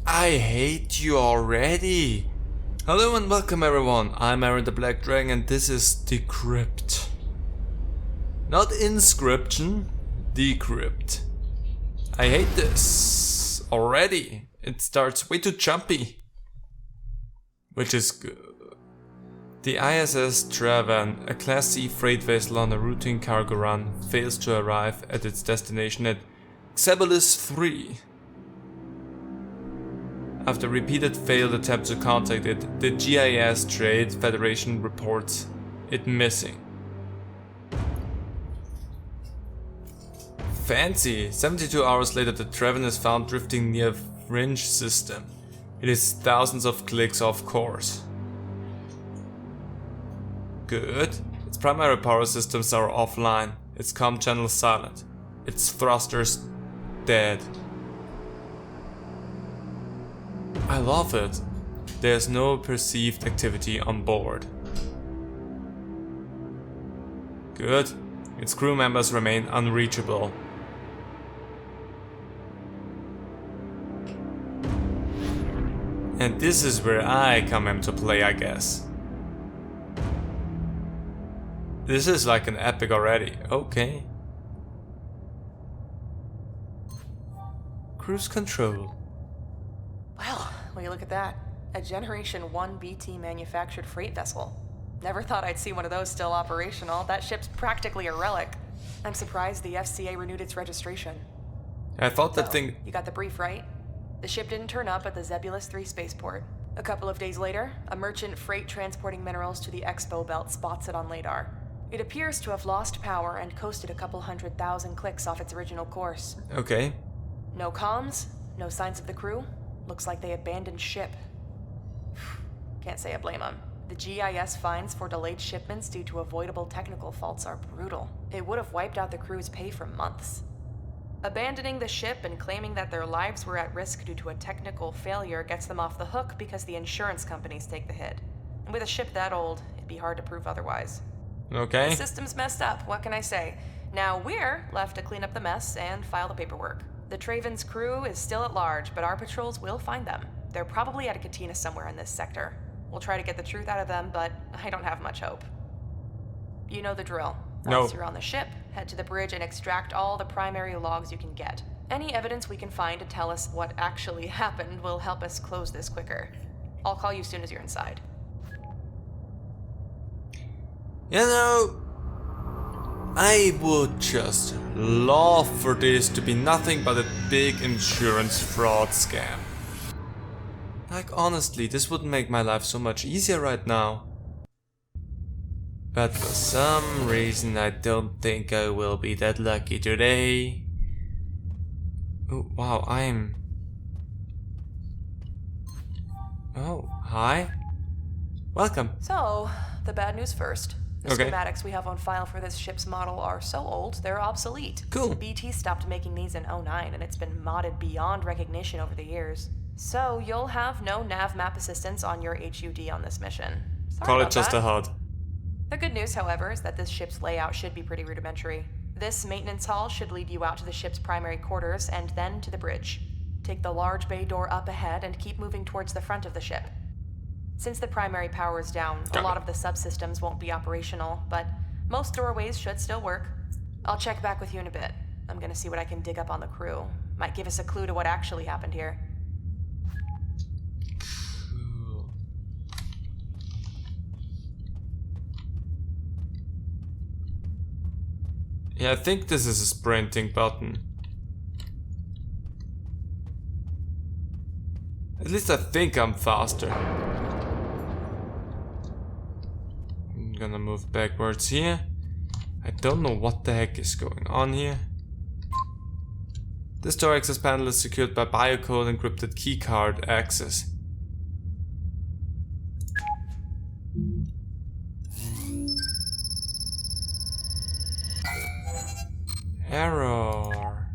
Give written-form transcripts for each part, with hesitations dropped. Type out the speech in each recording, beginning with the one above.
I hate you already. Hello and welcome everyone, I'm Aaron the Black Dragon and this is Decrypt. Not Inscription, Decrypt. I hate this already. It starts way too jumpy. Which is good. The ISS Travan, a Class C freight vessel on a routine cargo run, fails to arrive at its destination at Xebelis 3. After repeated failed attempts to contact it, the GIS Trade Federation reports it missing. Fancy! 72 hours later the Travan is found drifting near Fringe system. It is thousands of clicks off course. Good. Its primary power systems are offline, its comm channel silent, its thrusters dead. I love it. There's no perceived activity on board. Good. Its crew members remain unreachable. And this is where I come into play, I guess. This is like an epic already. Okay. Cruise control. Well, will you look at that? A Generation 1 BT manufactured freight vessel. Never thought I'd see one of those still operational. That ship's practically a relic. I'm surprised the FCA renewed its registration. I thought that thing... You got the brief, right? The ship didn't turn up at the Xebelis 3 spaceport. A couple of days later, a merchant freight transporting minerals to the Expo Belt spots it on radar. It appears to have lost power and coasted a couple 100,000 clicks off its original course. Okay. No comms, no signs of the crew. Looks like they abandoned ship. Can't say I blame them. The GIS fines for delayed shipments due to avoidable technical faults are brutal. It would have wiped out the crew's pay for months. Abandoning the ship and claiming that their lives were at risk due to a technical failure gets them off the hook because the insurance companies take the hit. And with a ship that old, it'd be hard to prove otherwise. Okay. The system's messed up, what can I say? Now we're left to clean up the mess and file the paperwork. The Traven's crew is still at large, but our patrols will find them. They're probably at a cantina somewhere in this sector. We'll try to get the truth out of them, but I don't have much hope. You know the drill. No. Once you're on the ship, head to the bridge and extract all the primary logs you can get. Any evidence we can find to tell us what actually happened will help us close this quicker. I'll call you soon as you're inside. You know, I would just love for this to be nothing but a big insurance fraud scam. Like honestly, this would make my life so much easier right now. But for some reason I don't think I will be that lucky today. Oh wow, Oh, hi. Welcome. So, the bad news first. The Okay. schematics we have on file for this ship's model are so old, they're obsolete. Cool. BT stopped making these in '09, and it's been modded beyond recognition over the years. So, you'll have no nav map assistance on your HUD on this mission. Sorry Call it about just that. a HUD. The good news, however, is that this ship's layout should be pretty rudimentary. This maintenance hall should lead you out to the ship's primary quarters and then to the bridge. Take the large bay door up ahead and keep moving towards the front of the ship. Since the primary power is down, a lot of the subsystems won't be operational, but most doorways should still work. I'll check back with you in a bit. I'm gonna see what I can dig up on the crew. Might give us a clue to what actually happened here. Cool. Yeah, I think this is a sprinting button. At least I think I'm faster. I'm gonna move backwards here. I don't know what the heck is going on here. This door access panel is secured by biocode encrypted keycard access. Error.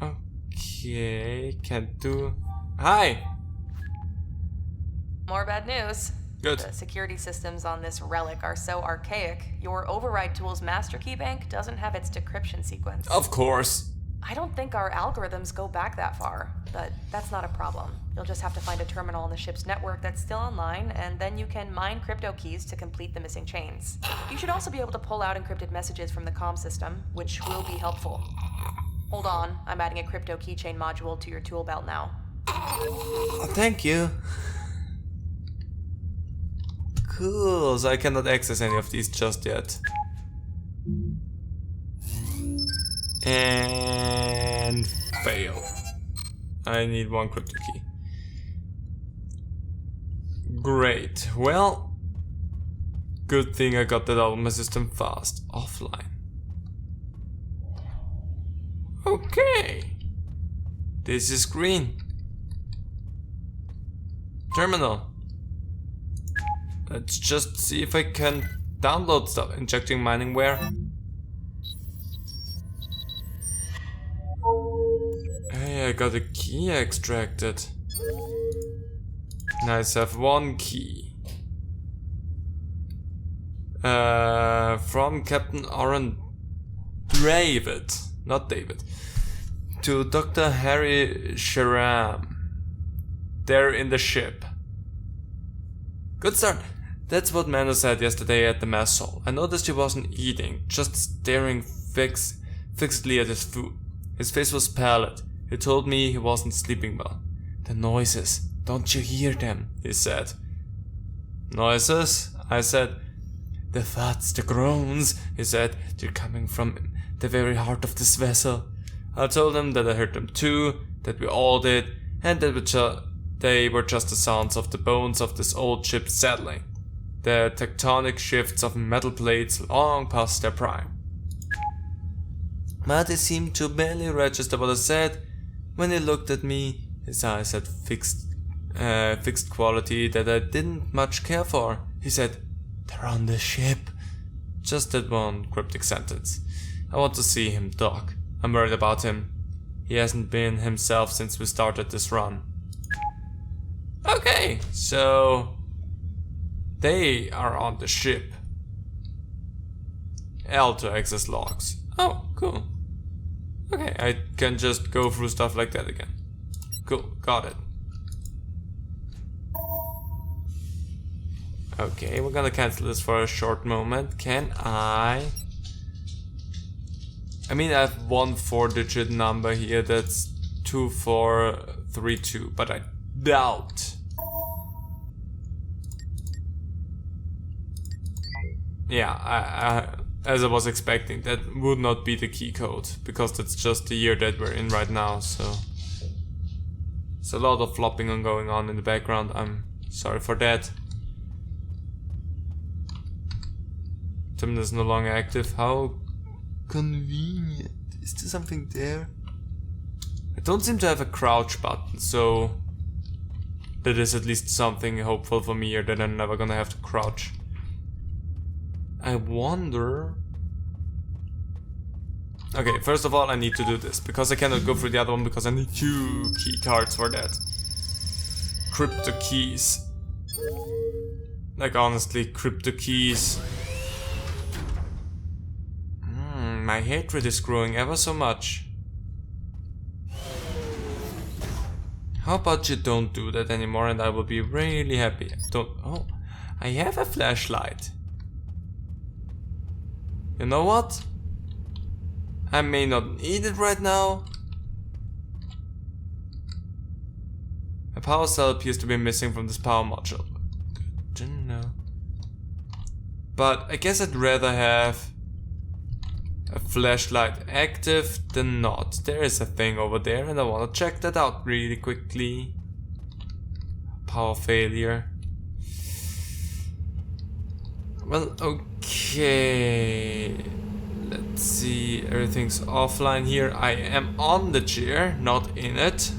Okay, can't do. Hi! More bad news. Good. The security systems on this relic are so archaic, your override tool's master key bank doesn't have its decryption sequence. Of course. I don't think our algorithms go back that far, but that's not a problem. You'll just have to find a terminal in the ship's network that's still online, and then you can mine crypto keys to complete the missing chains. You should also be able to pull out encrypted messages from the comm system, which will be helpful. Hold on, I'm adding a crypto keychain module to your tool belt now. Oh, thank you. Cool, so I cannot access any of these just yet. And fail. I need one crypto key. Great. Well, good thing I got that out of my system fast. Offline. Okay. This is green. Terminal. Let's just see if I can download stuff. Injecting miningware. Hey, I got a key extracted. Nice, I have one key. From Captain Aaron David, not David, to Dr. Harry Sharam. They're in the ship. Good start. That's what Mando said yesterday at the mess hall. I noticed he wasn't eating, just staring fixedly at his food. His face was pallid. He told me he wasn't sleeping well. The noises, don't you hear them? He said. Noises? I said. The thuds, the groans, he said. They're coming from the very heart of this vessel. I told him that I heard them too, that we all did, and that they were just the sounds of the bones of this old ship settling. The tectonic shifts of metal plates long past their prime. But he seemed to barely register what I said. When he looked at me, his eyes had fixed quality that I didn't much care for. He said, "They're on the ship." Just that one cryptic sentence. I want to see him, Doc. I'm worried about him. He hasn't been himself since we started this run. Okay, so they are on the ship. L to access logs. Oh, cool. Okay, I can just go through stuff like that again. Cool, got it. Okay, we're gonna cancel this for a short moment. Can I mean, I have one 4-digit number here that's 2432, but I doubt. Yeah, as I was expecting, that would not be the key code, because that's just the year that we're in right now, so there's a lot of flopping going on in the background. I'm sorry for that. Terminal is no longer active. How convenient. Is there something there? I don't seem to have a crouch button, so that is at least something hopeful for me here, that I'm never gonna have to crouch. I wonder... Okay, first of all I need to do this, because I cannot go through the other one because I need 2 key cards for that. Crypto keys. Like honestly, crypto keys. My hatred is growing ever so much. How about you don't do that anymore and I will be really happy. Oh, I have a flashlight. You know what? I may not need it right now. A power cell appears to be missing from this power module. Good to know. But I guess I'd rather have a flashlight active than not. There is a thing over there and I want to check that out really quickly. Power failure. Well, okay. Let's see. Everything's offline here. I am on the chair, not in it.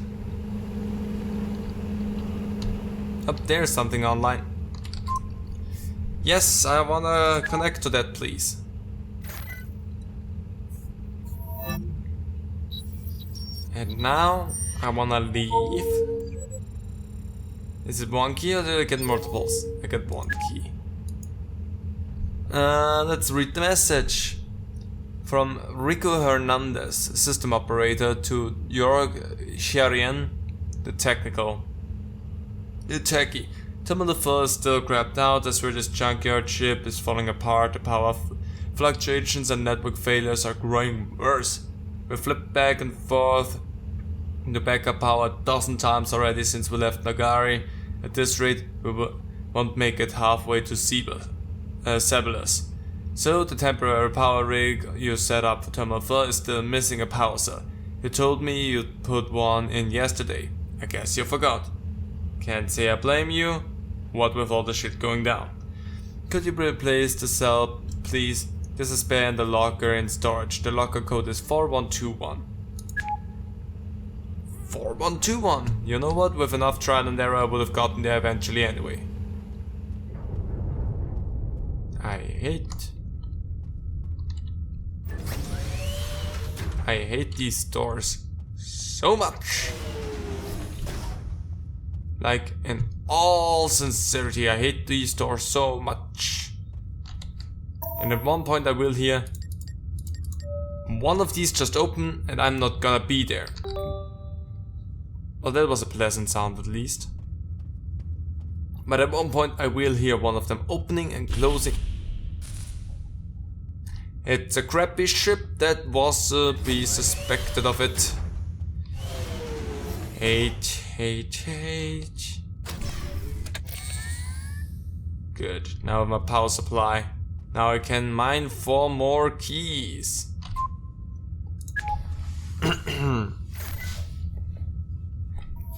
Up there's something online. Yes, I wanna connect to that, please. And now I wanna leave. Is it one key or did I get multiples? I got one key. Let's read the message. From Rico Hernandez, system operator, to Jörg Sherian, the techie. Terminal 4 is still crapped out, as Swedish junkyard ship is falling apart, the power fluctuations and network failures are growing worse. We flipped back and forth the backup power a dozen times already since we left Macawry. At this rate, we won't make it halfway to Sebulus. So the temporary power rig you set up for Terminal 4 is still missing a power cell. You told me you'd put one in yesterday. I guess you forgot. Can't say I blame you. What with all the shit going down? Could you replace the cell, please? There's a spare in the locker in storage. The locker code is 4121. 4121. You know what? With enough trial and error I would have gotten there eventually anyway. I hate these stores so much. Like, in all sincerity, I hate these stores so much. And at one point I will hear one of these just open and I'm not gonna be there. Well, that was a pleasant sound at least. But at one point I will hear one of them opening and closing. It's a crappy ship, that was be suspected of it. Hate. Good, now with my power supply. Now I can mine 4 more keys.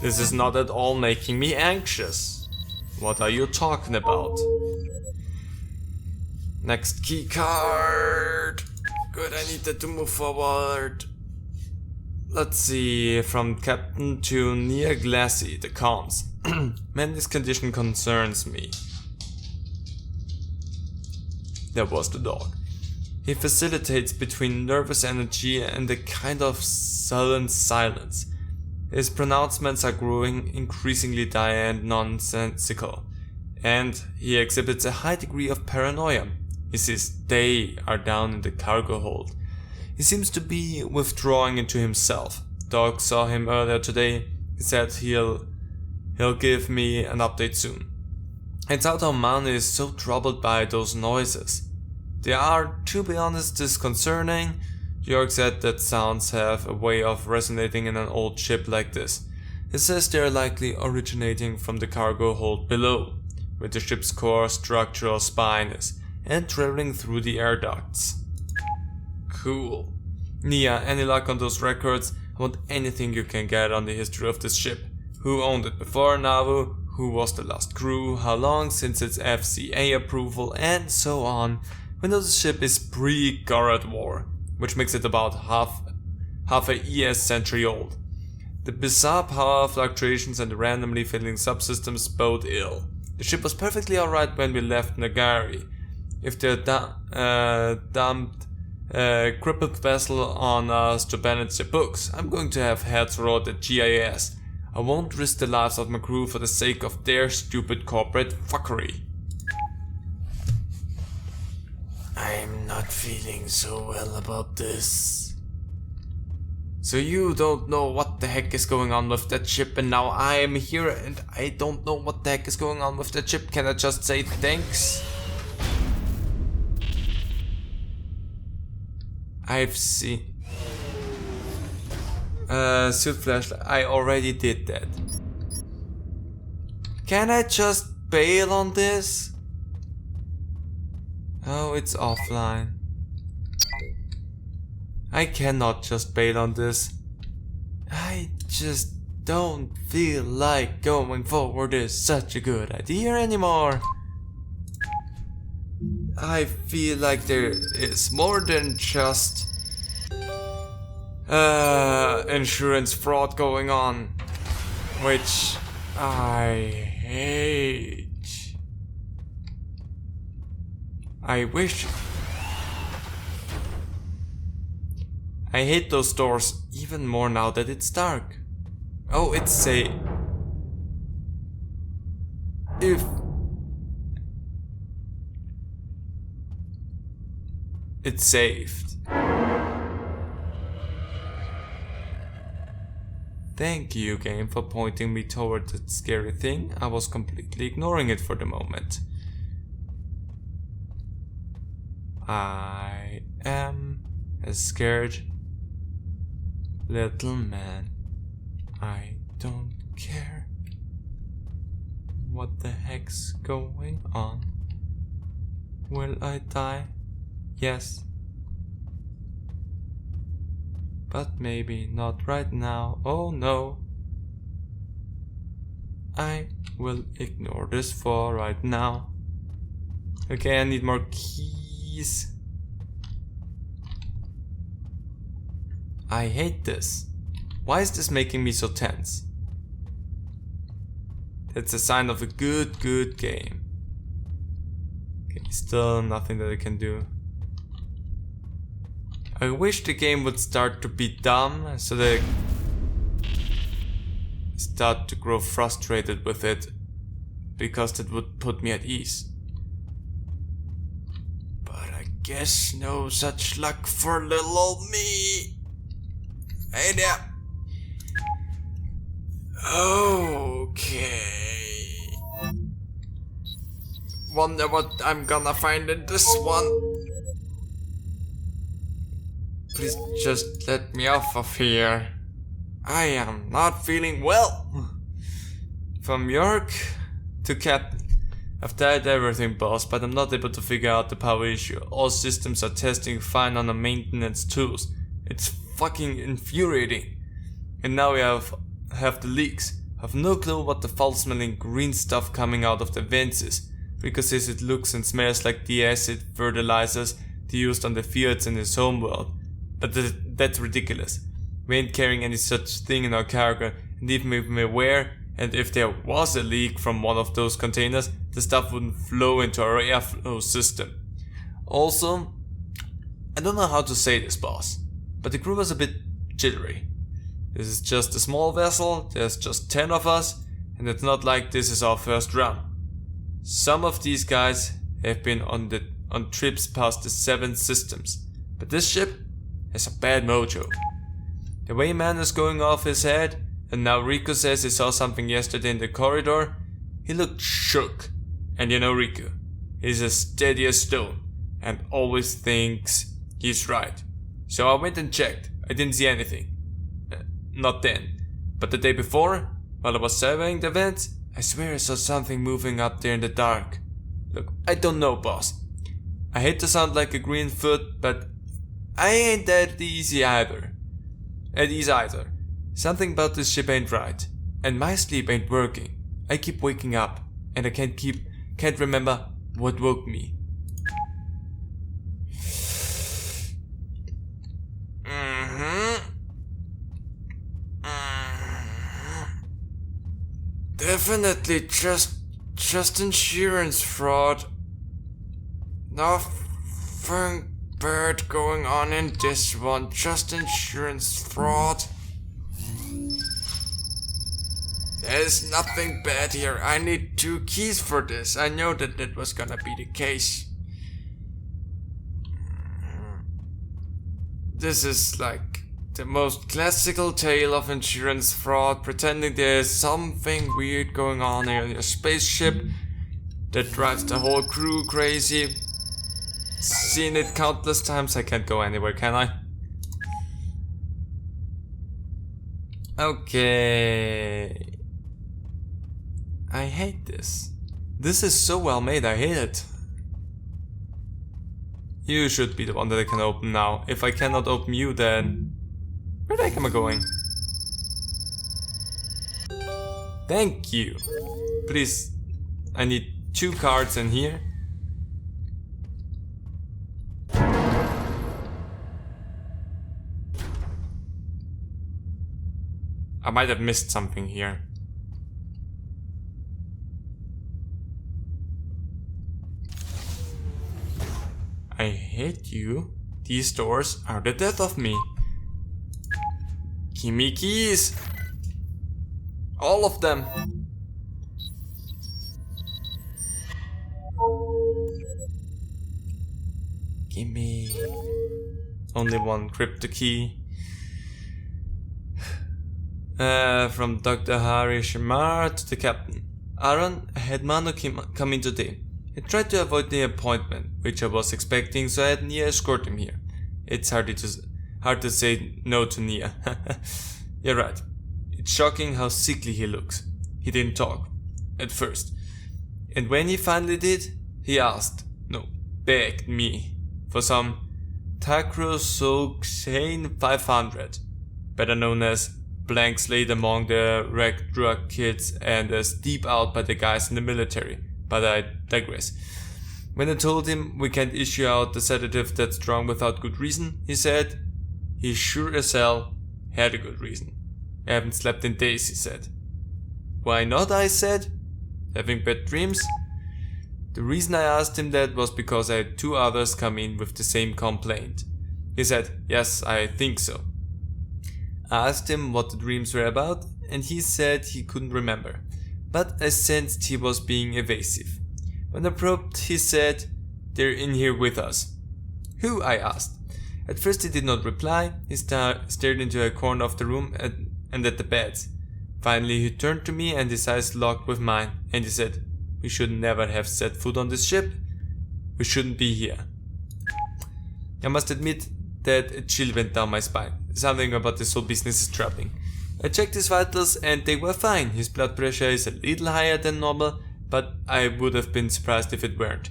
This is not at all making me anxious. What are you talking about? Next key card. Good, I needed to move forward. Let's see, from Captain to Near Glassy, the comms. Man, this condition concerns me. There was the dog. He facilitates between nervous energy and a kind of sullen silence. His pronouncements are growing increasingly dire and nonsensical, and he exhibits a high degree of paranoia. He says they are down in the cargo hold. He seems to be withdrawing into himself. Dog saw him earlier today. He said he'll give me an update soon. It's out our man is so troubled by those noises. They are, to be honest, disconcerting. Jörg said that sounds have a way of resonating in an old ship like this. He says they are likely originating from the cargo hold below, where the ship's core structural spine is, and traveling through the air ducts. Cool. Nia, any luck on those records? I want anything you can get on the history of this ship. Who owned it before Nauvoo? Who was the last crew? How long since its FCA approval? And so on. We know the ship is pre-Gorod War, which makes it about half a ES century old. The bizarre power fluctuations and the randomly failing subsystems bode ill. The ship was perfectly alright when we left Nagari. If they dumped a crippled vessel on us to balance their books, I'm going to have heads rolled at GIS. I won't risk the lives of my crew for the sake of their stupid corporate fuckery. I'm not feeling so well about this. So you don't know what the heck is going on with that ship, and now I am here and I don't know what the heck is going on with that ship. Can I just say thanks? I've seen... suit flashlight. I already did that. Can I just bail on this? Oh, it's offline. I cannot just bail on this. I just don't feel like going forward is such a good idea anymore. I feel like there is more than just insurance fraud going on, which I hate. I hate those stores even more now that it's dark. Oh, it's safe. It's saved. Thank you, game, for pointing me toward that scary thing. I was completely ignoring it for the moment. I am a scared little man. I don't care what the heck's going on. Will I die? Yes. But maybe not right now. Oh no. I will ignore this for right now. Okay, I need more keys. I hate this. Why is this making me so tense? That's a sign of a good game. Okay, still nothing that I can do. I wish the game would start to be dumb so that I start to grow frustrated with it, because that would put me at ease. But I guess no such luck for little old me. Hey there. Okay. Wonder what I'm gonna find in this one. Please just let me off of here. I am not feeling well. From York to Captain. I've tried everything, boss, but I'm not able to figure out the power issue. All systems are testing fine on the maintenance tools. It's fucking infuriating. And now we have the leaks. I've no clue what the foul-smelling green stuff coming out of the vents is. Rico says it looks and smells like the acid fertilizers they used on the fields in his homeworld. But that's ridiculous. We ain't carrying any such thing in our cargo, and even if we're aware, and if there was a leak from one of those containers, the stuff wouldn't flow into our airflow system. Also, I don't know how to say this, boss, but the crew was a bit jittery. This is just a small vessel, there's just 10 of us, and it's not like this is our first run. Some of these guys have been on trips past the 7 systems, but this ship has a bad mojo. The way man is going off his head, and now Rico says he saw something yesterday in the corridor, he looked shook. And you know Rico, he's as steady as stone, and always thinks he's right. So I went and checked, I didn't see anything. Not then, but the day before, while I was surveying the vents, I swear I saw something moving up there in the dark. Look, I don't know, boss. I hate to sound like a green foot, but I ain't that easy either. At ease either. Something about this ship ain't right. And my sleep ain't working. I keep waking up. And I can't remember what woke me. Definitely just insurance fraud. Nothing bad going on in this one, just insurance fraud. There's nothing bad here. I need 2 keys for this. I know that was gonna be the case. This is like the most classical tale of insurance fraud, pretending there's something weird going on here in a spaceship that drives the whole crew crazy. Seen it countless times. I can't go anywhere, can I? Okay. I hate this. This is so well made, I hate it. You should be the one that I can open now. If I cannot open you, then where the heck am I going? Thank you. Please, I need 2 cards in here. I might have missed something here. I hate you. These doors are the death of me. Gimme keys. All of them. Gimme. Only one crypto key. From Dr. Hari Shamar to the captain. Aaron, I had Manu come in today. He tried to avoid the appointment, which I was expecting, so I had Nia escort him here. It's hard to say no to Nia. You're right. It's shocking how sickly he looks. He didn't talk. At first. And when he finally did, he begged me for some Tacrosoxane 500, better known as blank slate among the wrecked drug kids and as deep out by the guys in the military, but I digress. When I told him we can't issue out the sedative that strong without good reason, he said he sure as hell had a good reason. I haven't slept in days, he said. Why not, I said. Having bad dreams? The reason I asked him that was because I had 2 others come in with the same complaint. He said, yes, I think so. I asked him what the dreams were about, and he said he couldn't remember, but I sensed he was being evasive. When I probed, he said, they're in here with us. Who? I asked. At first he did not reply. He stared into a corner of the room and at the beds. Finally he turned to me and his eyes locked with mine, and he said, we should never have set foot on this ship. We shouldn't be here. I must admit that a chill went down my spine. Something about this whole business is troubling. I checked his vitals and they were fine. His blood pressure is a little higher than normal, but I would have been surprised if it weren't.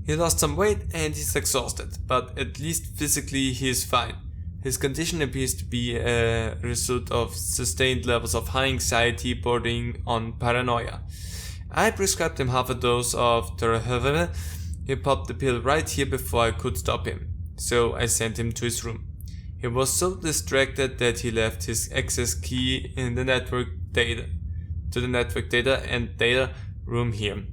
He lost some weight and he's exhausted, but at least physically he is fine. His condition appears to be a result of sustained levels of high anxiety bordering on paranoia. I prescribed him half a dose of Terahevene. He popped the pill right here before I could stop him, so I sent him to his room. He was so distracted that he left his access key in the network data and data room here.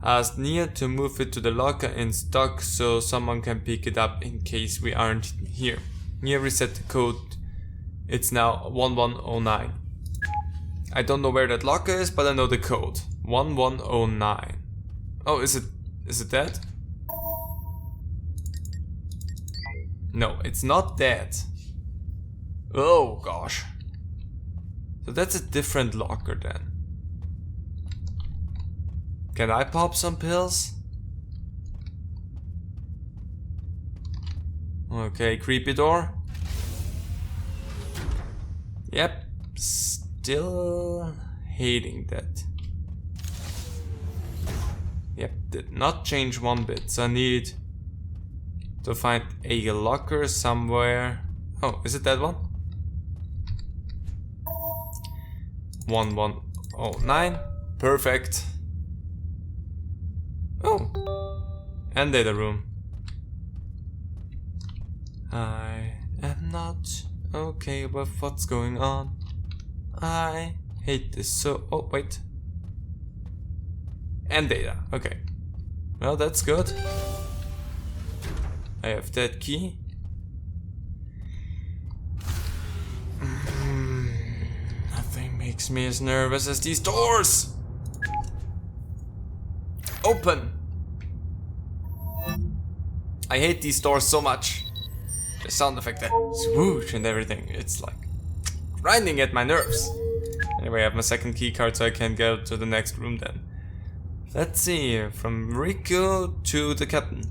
I asked Nia to move it to the locker in stock so someone can pick it up in case we aren't here. Nia reset the code. It's now 1109. I don't know where that locker is, but I know the code. 1109. Oh, is it that? No, it's not that. Oh gosh. So that's a different locker then. Can I pop some pills? Okay, creepy door. Yep, still hating that. Yep, did not change one bit, so I need to find a locker somewhere. Oh, is it that one? 1109. Perfect. Oh, and data room. I am not okay with what's going on. I hate this so. Oh, wait. And data. Okay. Well, that's good. I have that key. Nothing makes me as nervous as these doors. Open. I hate these doors so much. The sound effect, that swoosh and everything. It's like grinding at my nerves. Anyway, I have my second key card so I can go to the next room then. Let's see, from Rico to the captain.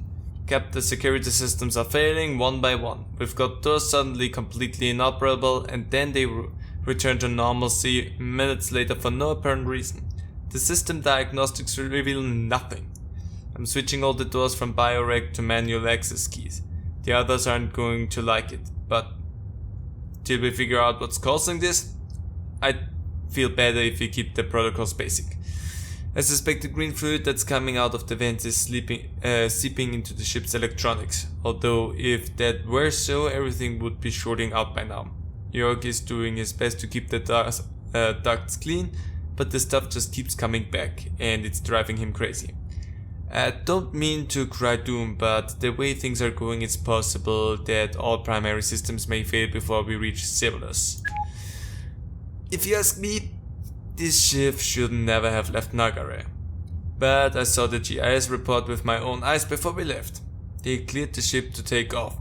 Cap, the security systems are failing one by one. We've got doors suddenly completely inoperable and then they return to normalcy minutes later for no apparent reason. The system diagnostics reveal nothing. I'm switching all the doors from bioreg to manual access keys. The others aren't going to like it, but till we figure out what's causing this, I'd feel better if we keep the protocols basic. I suspect the green fluid that's coming out of the vents is seeping into the ship's electronics, although if that were so, everything would be shorting out by now. York is doing his best to keep the ducts clean, but the stuff just keeps coming back, and it's driving him crazy. I don't mean to cry doom, but the way things are going, it's possible that all primary systems may fail before we reach Civilus. If you ask me, this ship should never have left Nagare. But I saw the GIS report with my own eyes before we left. They cleared the ship to take off,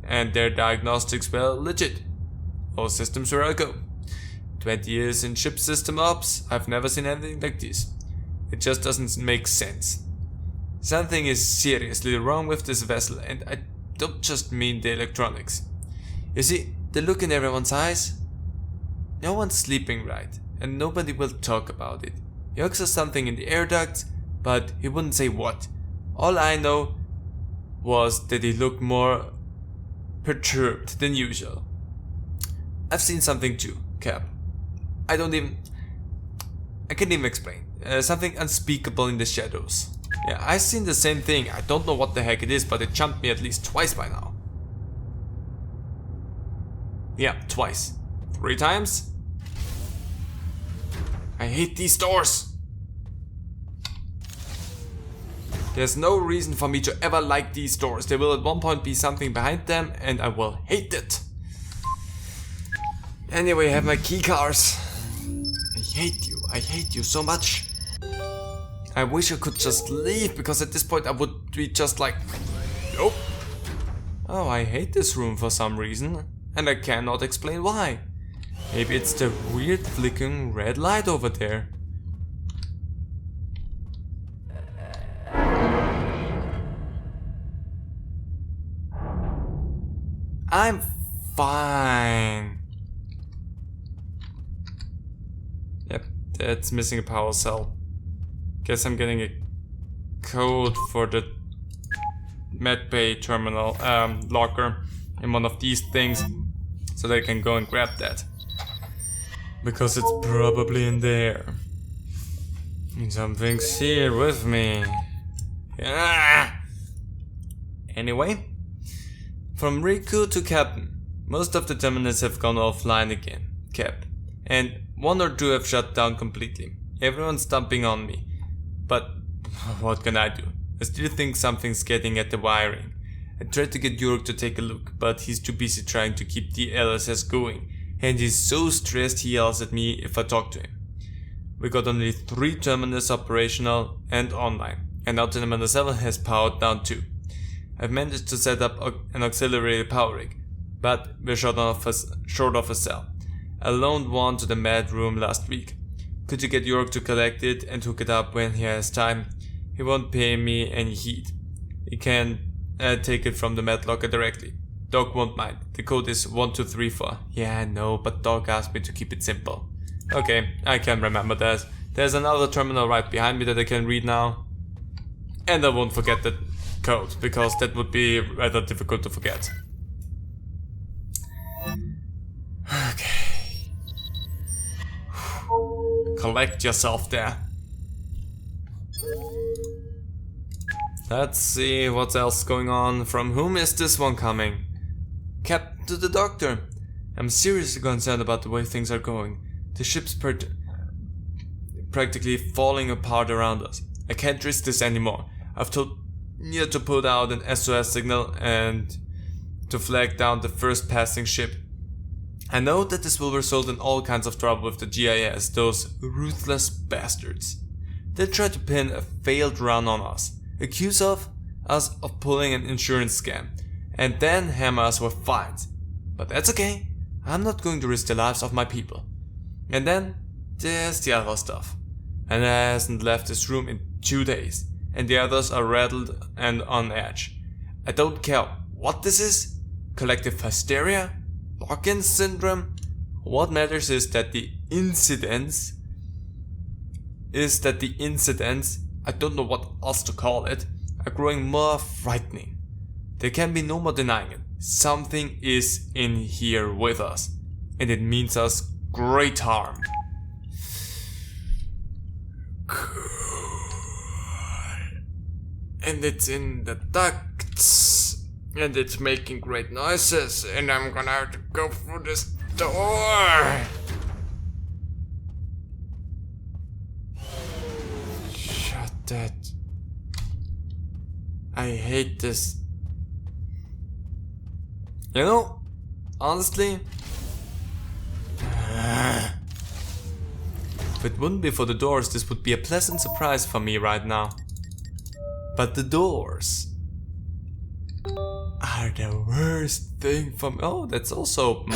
and their diagnostics were legit. All systems were a go. 20 years in ship system ops, I've never seen anything like this. It just doesn't make sense. Something is seriously wrong with this vessel, and I don't just mean the electronics. You see, the look in everyone's eyes? No one's sleeping right, and nobody will talk about it. York saw something in the air ducts, but he wouldn't say what. All I know was that he looked more perturbed than usual. I've seen something too, Cap. I can't even explain. Something unspeakable in the shadows. Yeah, I've seen the same thing. I don't know what the heck it is, but it jumped me at least twice by now. Yeah, twice. 3 times? I hate these doors. There's no reason for me to ever like these doors. There will at one point be something behind them and I will hate it. Anyway, I have my key cards. I hate you so much. I wish I could just leave, because at this point I would be just like, nope. Oh, I hate this room for some reason, and I cannot explain why. Maybe it's the weird flickering red light over there. I'm fine. Yep, that's missing a power cell. Guess I'm getting a code for the medbay terminal locker in one of these things, so that I can go and grab that. Because it's probably in there. And something's here with me. Ah! Anyway, from Riku to Captain, most of the terminals have gone offline again, Cap. And 1 or 2 have shut down completely. Everyone's dumping on me. But what can I do? I still think something's getting at the wiring. I tried to get Jurek to take a look, but he's too busy trying to keep the LSS going, and he's so stressed he yells at me if I talk to him. We got only 3 terminals operational and online, and now Terminal 7 has powered down too. I've managed to set up an auxiliary power rig, but we're short of a cell. I loaned one to the med room last week. Could you get Jurek to collect it and hook it up when he has time? He won't pay me any heat. He can take it from the med locker directly. Doc won't mind. The code is 1234. Yeah, I know, but Doc asked me to keep it simple. Okay, I can remember that. There's another terminal right behind me that I can read now. And I won't forget the code, because that would be rather difficult to forget. Okay. Collect yourself there. Let's see what else going on. From whom is this one coming? Captain to the doctor. I'm seriously concerned about the way things are going. The ship's practically falling apart around us. I can't risk this anymore. I've told Nia to put out an SOS signal and to flag down the first passing ship. I know that this will result in all kinds of trouble with the GIS, those ruthless bastards. They'll try to pin a failed run on us, accuse us of pulling an insurance scam, and then hammer us with fines. But that's okay, I'm not going to risk the lives of my people. And then there's the other stuff. Anna hasn't left this room in 2 days, and the others are rattled and on edge. I don't care what this is, collective hysteria, lock-in syndrome. What matters is that the incidents, I don't know what else to call it, are growing more frightening. There can be no more denying it. Something is in here with us, and it means us great harm. And it's in the ducts, and it's making great noises, and I'm gonna have to go through this door. Shut that. I hate this. You know, honestly, if it wouldn't be for the doors, this would be a pleasant surprise for me right now. But the doors are the worst thing for me. Oh, that's also open.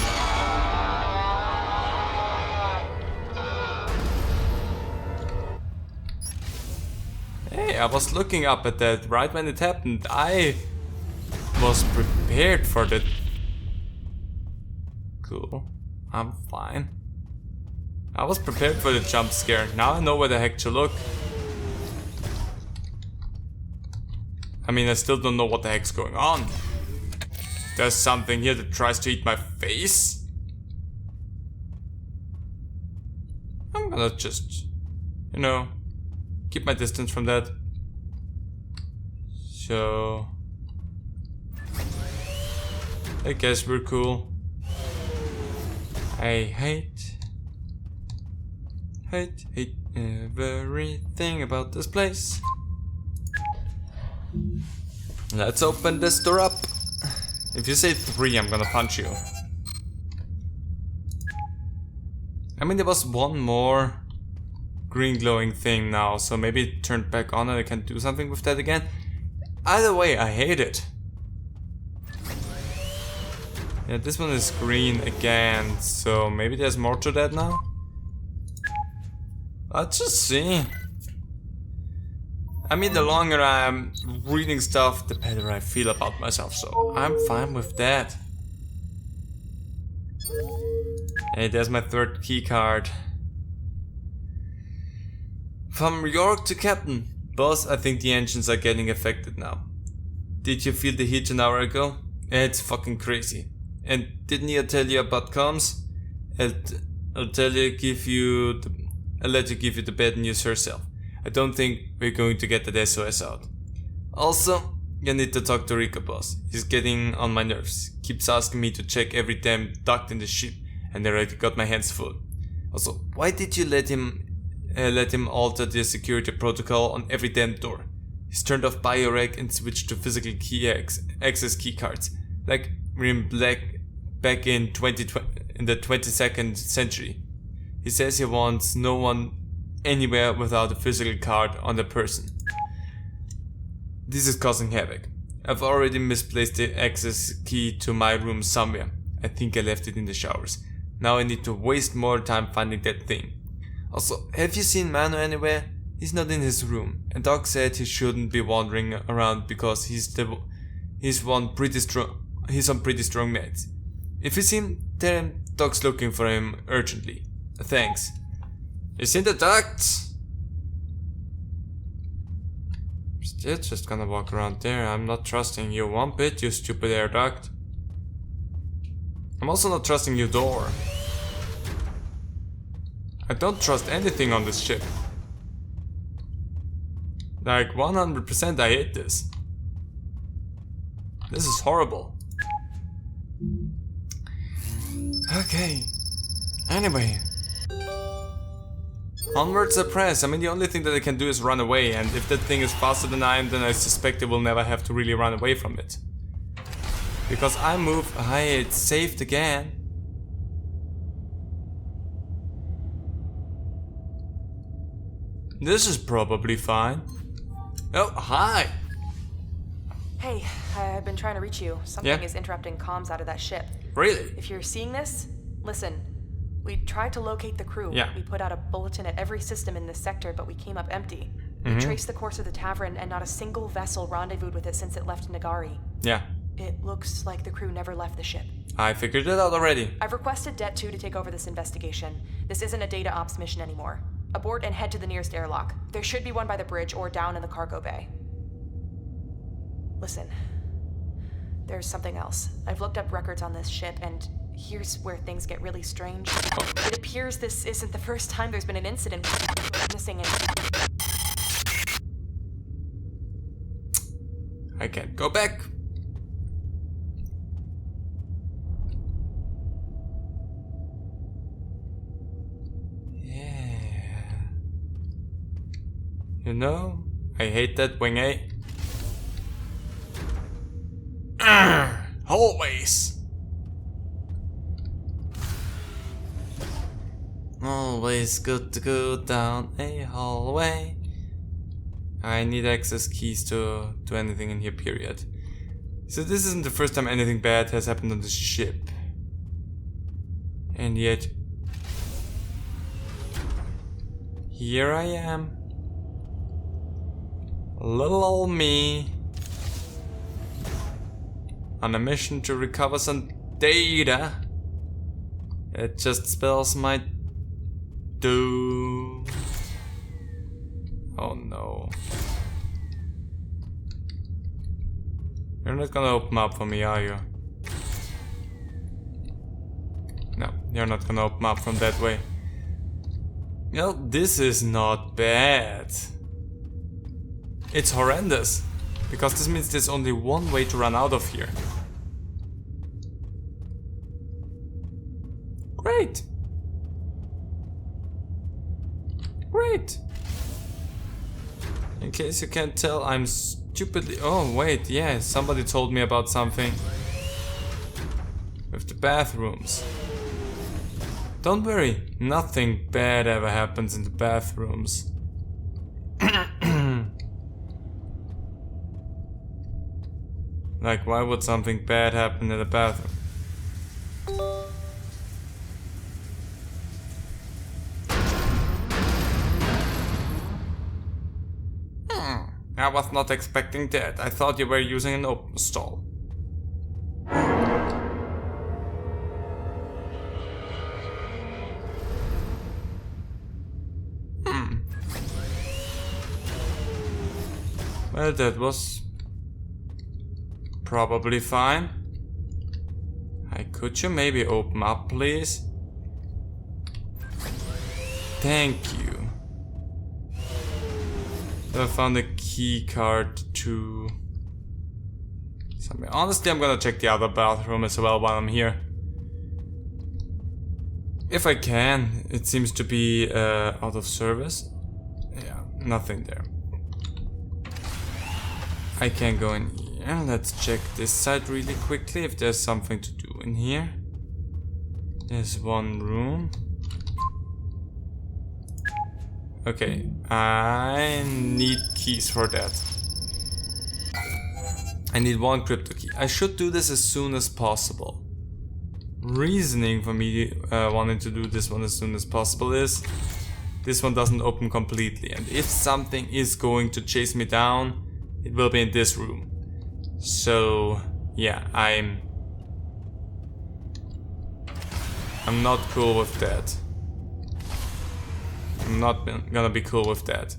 I was looking up at that right when it happened. I was prepared for that. Cool. I'm fine. I was prepared for the jump scare. Now I know where the heck to look. I mean, I still don't know what the heck's going on. There's something here that tries to eat my face. I'm gonna just, you know, keep my distance from that. So I guess we're cool. I hate everything about this place. Let's open this door up. If you say 3, I'm gonna punch you. I mean, there was one more green glowing thing now, so maybe it turned back on and I can do something with that again. Either way, I hate it. Yeah, this one is green again, so maybe there's more to that now? Let's just see. I mean, the longer I'm reading stuff, the better I feel about myself, so I'm fine with that. Hey, there's my 3rd key card. From York to Captain. Boss, I think the engines are getting affected now. Did you feel the heat an hour ago? It's fucking crazy. And didn't he tell you about comms? I'll let you give you the bad news herself. I don't think we're going to get that SOS out. Also, you need to talk to Rico, boss. He's getting on my nerves. Keeps asking me to check every damn duct in the ship, and I already got my hands full. Also, why did you let him alter the security protocol on every damn door? He's turned off bioreg and switched to physical key access key cards, like we're in back in the 22nd century. He says he wants no one anywhere without a physical card on the person. This is causing havoc. I've already misplaced the access key to my room somewhere. I think I left it in the showers. Now I need to waste more time finding that thing. Also, have you seen Manu anywhere? He's not in his room, and Doc said he shouldn't be wandering around because he's on pretty strong meds. If you see him, tell him Doc's looking for him urgently. Thanks. Is in the ducts? Still just gonna walk around there. I'm not trusting you one bit, you stupid air duct. I'm also not trusting your door. I don't trust anything on this ship. Like 100% I hate this. This is horrible. Okay. Anyway. Onwards I press. I mean, the only thing that I can do is run away, and if that thing is faster than I am, then I suspect it will never have to really run away from it. Because I move, it's saved again. This is probably fine. Oh, hi! Hey, I've been trying to reach you. Something is interrupting comms out of that ship. Really? If you're seeing this, listen. We tried to locate the crew. Yeah. We put out a bulletin at every system in this sector, but we came up empty. We traced the course of the tavern, and not a single vessel rendezvoused with it since it left Nagari. Yeah. It looks like the crew never left the ship. I figured it out already. I've requested Det 2 to take over this investigation. This isn't a data ops mission anymore. Abort and head to the nearest airlock. There should be one by the bridge or down in the cargo bay. Listen. There's something else. I've looked up records on this ship, and here's where things get really strange. It appears this isn't the first time there's been an incident missing. I can't go back. Yeah. You know, I hate that wing A. Always. Always good to go down a hallway. I need access keys to anything in here, period. So this isn't the first time anything bad has happened on this ship. And yet, here I am. Little old me. On a mission to recover some data. It just spells my doom. Oh no. You're not gonna open up for me, are you? No, you're not gonna open up from that way. Well, this is not bad. It's horrendous. Because this means there's only one way to run out of here. Great. Great. In case you can't tell, I'm stupidly... Oh, wait, yeah, somebody told me about something. With the bathrooms. Don't worry, nothing bad ever happens in the bathrooms. Like, why would something bad happen in the bathroom? I was not expecting that. I thought you were using an open stall. Well, that was probably fine. Hi, could you maybe open up, please? Thank you. I found a key card to something. Honestly, I'm gonna check the other bathroom as well while I'm here. If I can. It seems to be out of service. Yeah, nothing there. I can't go in here. Let's check this side really quickly if there's something to do in here. There's one room. Okay, I need keys for that. I need one crypto key. I should do this as soon as possible. Reasoning for me wanting to do this one as soon as possible is this one doesn't open completely, and if something is going to chase me down, it will be in this room. So yeah, I'm not cool with that. I'm not gonna be cool with that.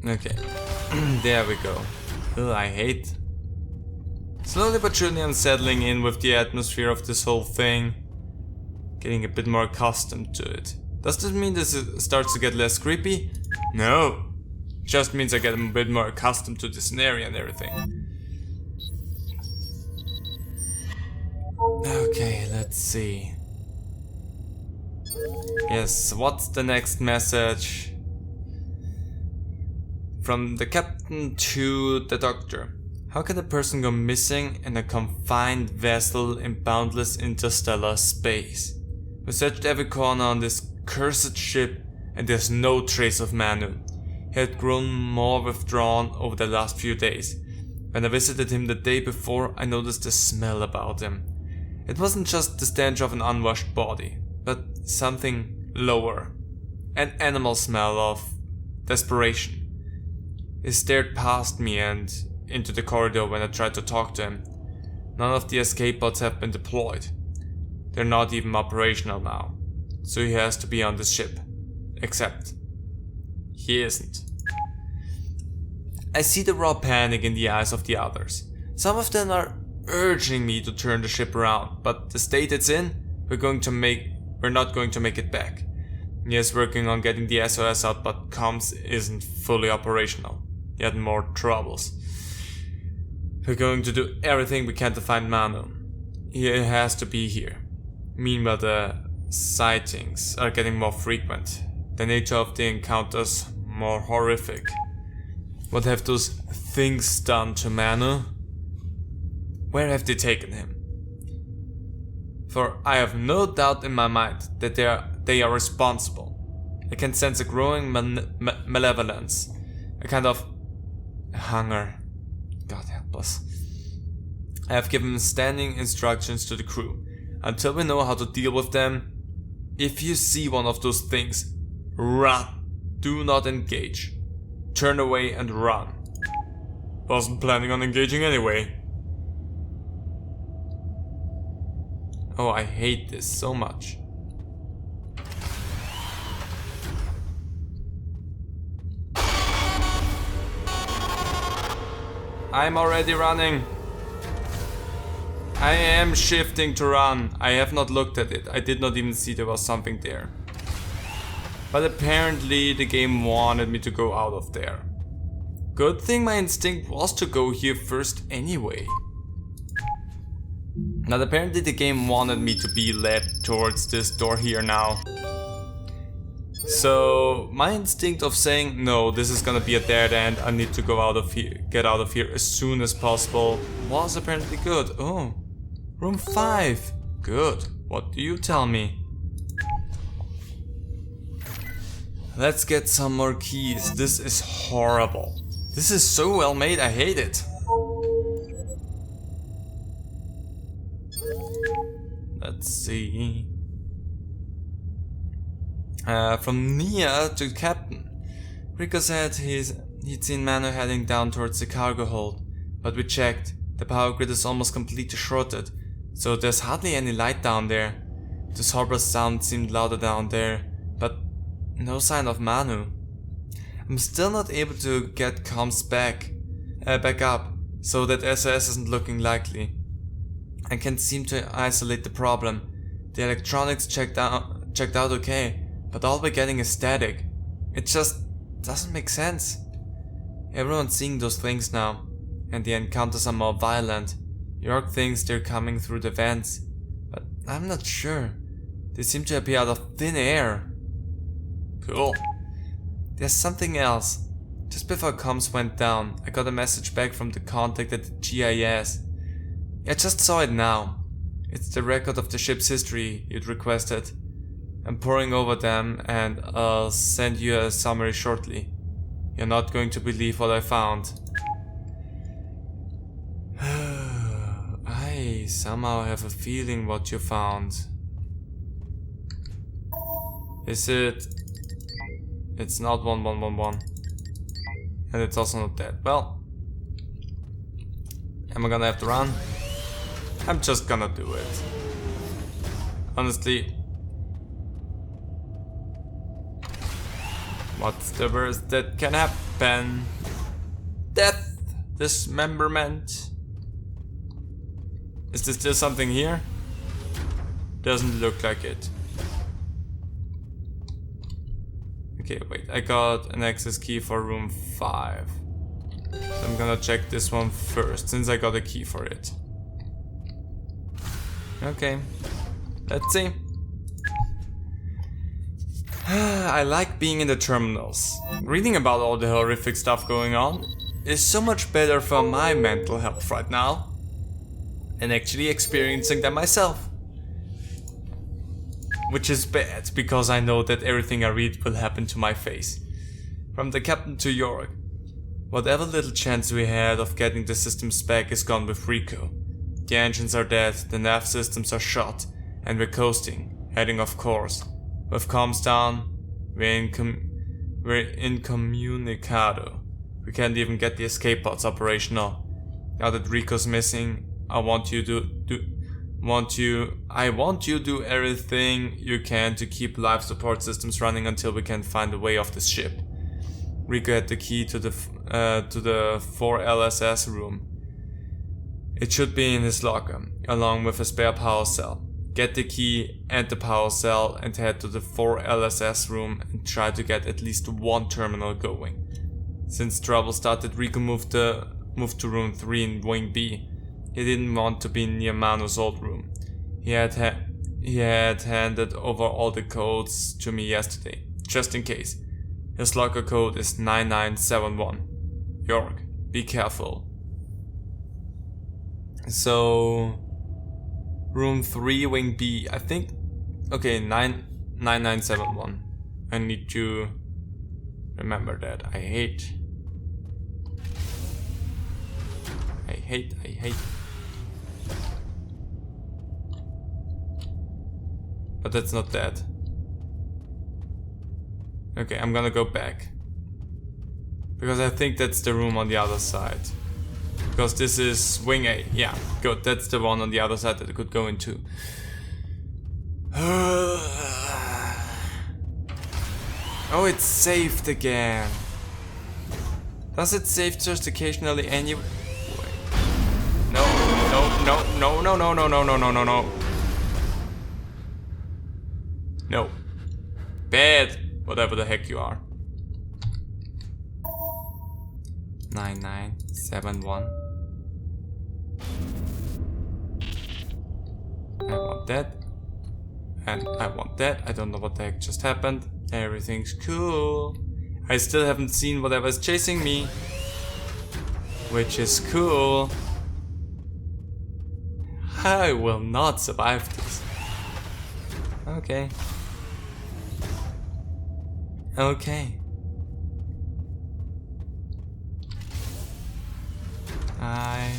Okay, there we go. Ugh, I hate. Slowly but surely I'm settling in with the atmosphere of this whole thing. Getting a bit more accustomed to it. Does this mean this starts to get less creepy? No. Just means I get a bit more accustomed to the scenario and everything. Okay, let's see. Yes, what's the next message? From the captain to the doctor. How can a person go missing in a confined vessel in boundless interstellar space? We searched every corner on this cursed ship and there's no trace of Manu. He had grown more withdrawn over the last few days. When I visited him the day before, I noticed a smell about him. It wasn't just the stench of an unwashed body, but something lower. An animal smell of desperation. He stared past me and into the corridor when I tried to talk to him. None of the escape pods have been deployed. They're not even operational now, so he has to be on the ship. Except, he isn't. I see the raw panic in the eyes of the others. Some of them are urging me to turn the ship around, but the state it's in, we're not going to make it back. He is working on getting the SOS out, but comms isn't fully operational. Yet more troubles. We're going to do everything we can to find Manu. He has to be here. Meanwhile, the sightings are getting more frequent. The nature of the encounters more horrific. What have those things done to Manu? Where have they taken him? For I have no doubt in my mind that they are responsible. I can sense a growing malevolence. A kind of hunger. God help us. I have given standing instructions to the crew. until we know how to deal with them. If you see one of those things, run. Do not engage. Turn away and run. Wasn't planning on engaging anyway. Oh, I hate this so much. I'm already running. I am shifting to run. I have not looked at it. I did not even see there was something there. But apparently the game wanted me to go out of there. Good thing my instinct was to go here first anyway. Now apparently the game wanted me to be led towards this door here now. So my instinct of saying no, this is gonna be a dead end, I need to go out of here, get out of here as soon as possible, was apparently good. Oh, room 5. Good. What do you tell me? Let's get some more keys. This is horrible. This is so well made, I hate it. Let's see. From Nia to Captain. Rico said he'd seen Manu heading down towards the cargo hold, but we checked. The power grid is almost completely shorted, so there's hardly any light down there. This horrible sound seemed louder down there, but no sign of Manu. I'm still not able to get comms back up, so that SOS isn't looking likely. I can't seem to isolate the problem. The electronics checked out okay, but all we're getting is static. It just doesn't make sense. Everyone's seeing those things now, and the encounters are more violent. York thinks they're coming through the vents, but I'm not sure. They seem to appear out of thin air. Cool. There's something else. Just before comms went down, I got a message back from the contact at the GIS. I just saw it now. It's the record of the ship's history you'd requested. I'm poring over them and I'll send you a summary shortly. You're not going to believe what I found. I somehow have a feeling what you found. Is it... It's not 1111. And it's also not that. Well, am I gonna have to run? I'm just gonna do it. Honestly, what's the worst that can happen? Death, dismemberment. Is there still something here? Doesn't look like it. Okay, wait, I got an access key for room 5. So I'm gonna check this one first, since I got a key for it. Okay, let's see. I like being in the terminals. Reading about all the horrific stuff going on is so much better for my mental health right now than actually experiencing them myself. Which is bad, because I know that everything I read will happen to my face. From the captain to York. Whatever little chance we had of getting the systems back is gone with Rico. The engines are dead, the nav systems are shot, and we're coasting, heading off course. With comms down, we're incommunicado. We can't even get the escape pods operational. Now that Rico's missing, I want you to do everything you can to keep life support systems running until we can find a way off this ship. Rico had the key to the 4 LSS room. It should be in his locker, along with a spare power cell. Get the key and the power cell and head to the 4 LSS room and try to get at least one terminal going. Since trouble started, Rico moved to room 3 in Wing B. He didn't want to be near Manu's old room. He had handed over all the codes to me yesterday, just in case. His locker code is 9971. York, be careful. So, room 3, wing B, I think. Okay, 9971. I need to remember that. I hate. But that's not that. Okay, I'm gonna go back. Because I think that's the room on the other side. Because this is wing A. Yeah, good. That's the one on the other side that I could go into. Oh, it's saved again. Does it save just occasionally anyway? No, no, no, no, no, no, no, no, no, no, no. No. Bad. Whatever the heck you are. 9971. I want that. And I want that. I don't know what the heck just happened. Everything's cool. I still haven't seen whatever's chasing me. Which is cool. I will not survive this. Okay. Okay. I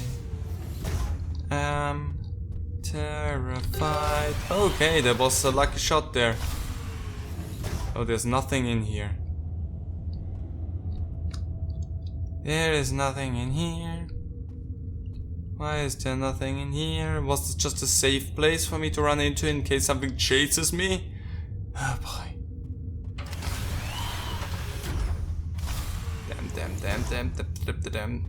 am terrified. Okay, that was a lucky shot there. Oh, there's nothing in here. There is nothing in here. Why is there nothing in here? Was this just a safe place for me to run into in case something chases me? Oh boy. Damn.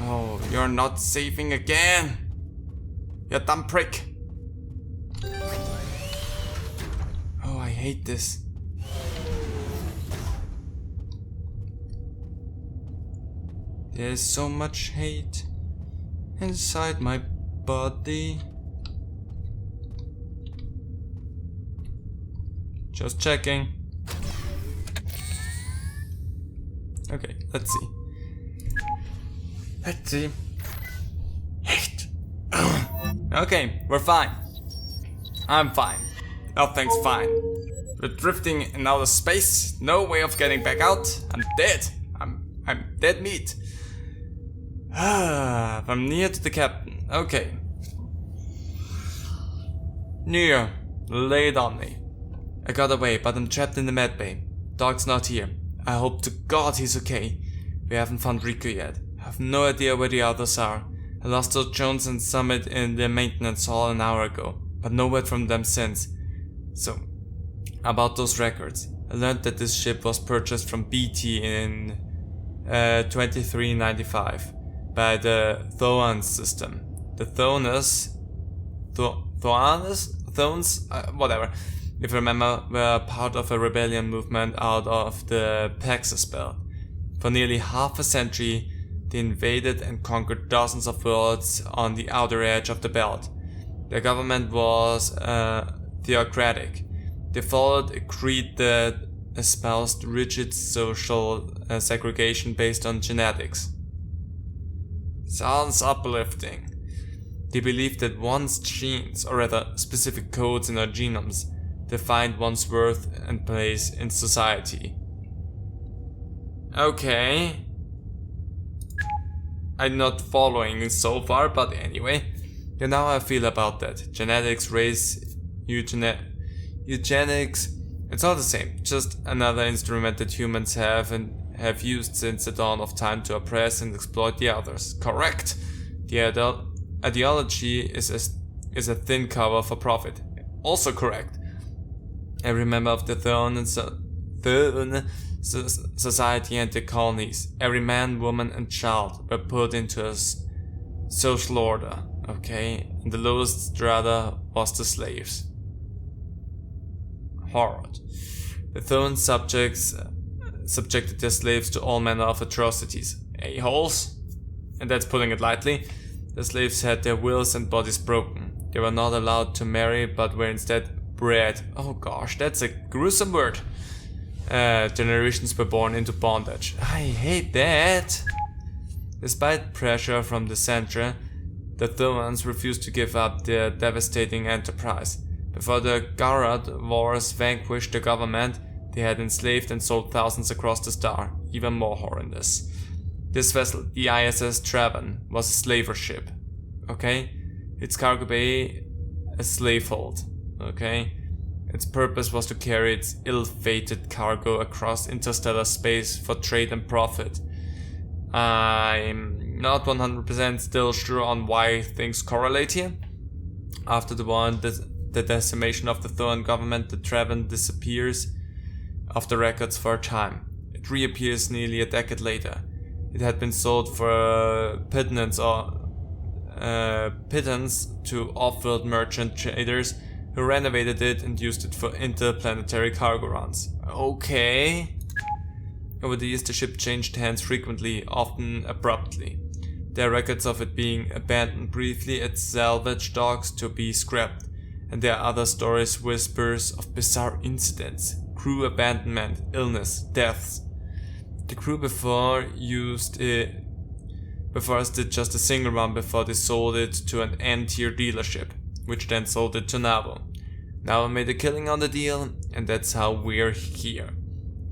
Oh, you're not saving again! You dumb prick! Oh, I hate this. There's so much hate inside my body. Just checking. Okay, let's see. Let's see. Hate. Okay, we're fine. I'm fine. Nothing's fine. We're drifting in outer space. No way of getting back out. I'm dead. I'm dead meat. I'm near to the captain. Okay. Near. Lay it on me. I got away, but I'm trapped in the med bay. Dog's not here. I hope to God he's okay. We haven't found Rico yet. I have no idea where the others are. I lost those Jones and Summit in the maintenance hall an hour ago, but no word from them since. So, about those records. I learned that this ship was purchased from BT in 2395 by the Thoans system. The Thones, whatever, if you remember, were part of a rebellion movement out of the Paxos Belt. For nearly half a century, they invaded and conquered dozens of worlds on the outer edge of the belt. Their government was theocratic. They followed a creed that espoused rigid social segregation based on genetics. Sounds uplifting. They believed that one's genes, or rather specific codes in our genomes, defined one's worth and place in society. Okay. I'm not following so far, but anyway. You know how I feel about that. Genetics, race, eugenics, it's all the same. Just another instrument that humans have used since the dawn of time to oppress and exploit the others. Correct. The ideology is a thin cover for profit. Also correct. Every member of the Thone society and the colonies, every man, woman and child were put into a social order, okay? And the lowest strata was the slaves. Horrid. The Thone subjected their slaves to all manner of atrocities. A-holes? And that's putting it lightly. The slaves had their wills and bodies broken. They were not allowed to marry, but were instead bred. Oh gosh, that's a gruesome word. Generations were born into bondage. I hate that. Despite pressure from the center, the Thomans refused to give up their devastating enterprise. Before the Garad Wars vanquished the government, they had enslaved and sold thousands across the star. Even more horrendous. This vessel, the ISS Travan, was a slaver ship. Okay, its cargo bay a slave hold. Okay, its purpose was to carry its ill-fated cargo across interstellar space for trade and profit. I'm not 100% still sure on why things correlate here. After the war and the decimation of the Thoran government, the Treven disappears off the records for a time. It reappears nearly a decade later. It had been sold for pittance to off-world merchant traders who renovated it and used it for interplanetary cargo runs. Okay. Over the years the ship changed hands frequently, often abruptly. There are records of it being abandoned briefly at salvage docks to be scrapped, and there are other stories, whispers of bizarre incidents, crew abandonment, illness, deaths. The crew before us did just a single run before they sold it to an N-tier dealership, which then sold it to Navo. Navo made a killing on the deal, and that's how we're here.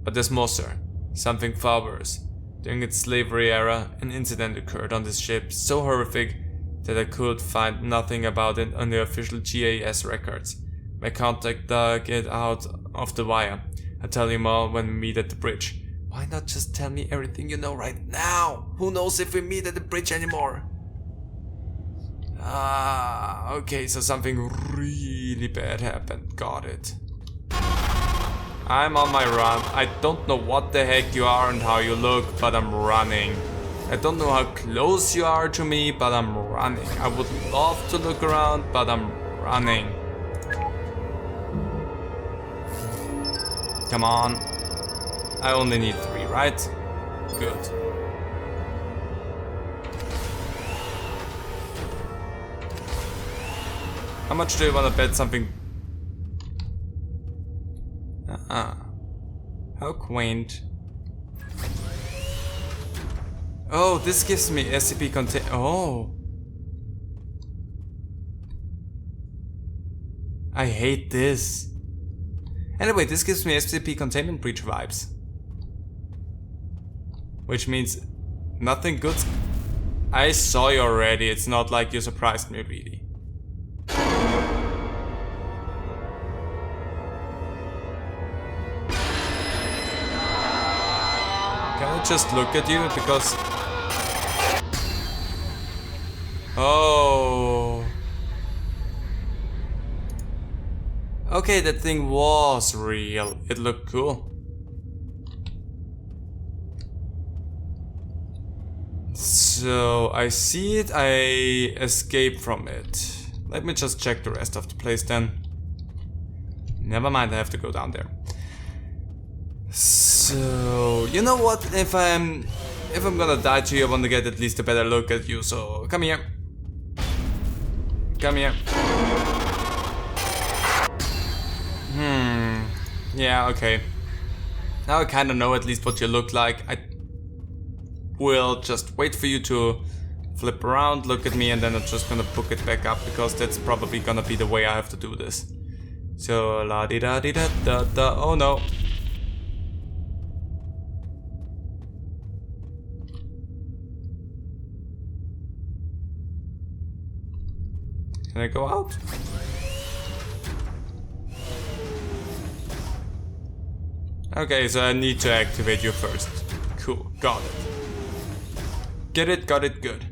But there's more, sir. Something far worse. During its slavery era, an incident occurred on this ship so horrific that I could find nothing about it on the official GAS records. My contact dug it out of the wire. I'll tell you more when we meet at the bridge. Why not just tell me everything you know right now? Who knows if we meet at the bridge anymore? Okay, so something really bad happened. Got it. I'm on my run. I don't know what the heck you are and how you look, but I'm running. I don't know how close you are to me, but I'm running. I would love to look around, but I'm running. Come on. I only need 3, right? Good. How much do you want to bet something? How quaint. Oh, this gives me SCP contain. Oh. I hate this. Anyway, this gives me SCP containment breach vibes. Which means nothing good. I saw you already, it's not like you surprised me really. Can I just look at you because... Oh. Okay, that thing was real. It looked cool. So, I see it, I escape from it. Let me just check the rest of the place then. Never mind, I have to go down there. So, you know what, if I'm gonna die to you, I want to get at least a better look at you, so come here. Come here. Yeah, okay. Now I kinda know at least what you look like. I will just wait for you to flip around, look at me, and then I'm just gonna book it back up, because that's probably gonna be the way I have to do this. So, la di da di da da da. Oh no. Can I go out? Okay, so I need to activate you first. Cool, got it. Get it, got it, good.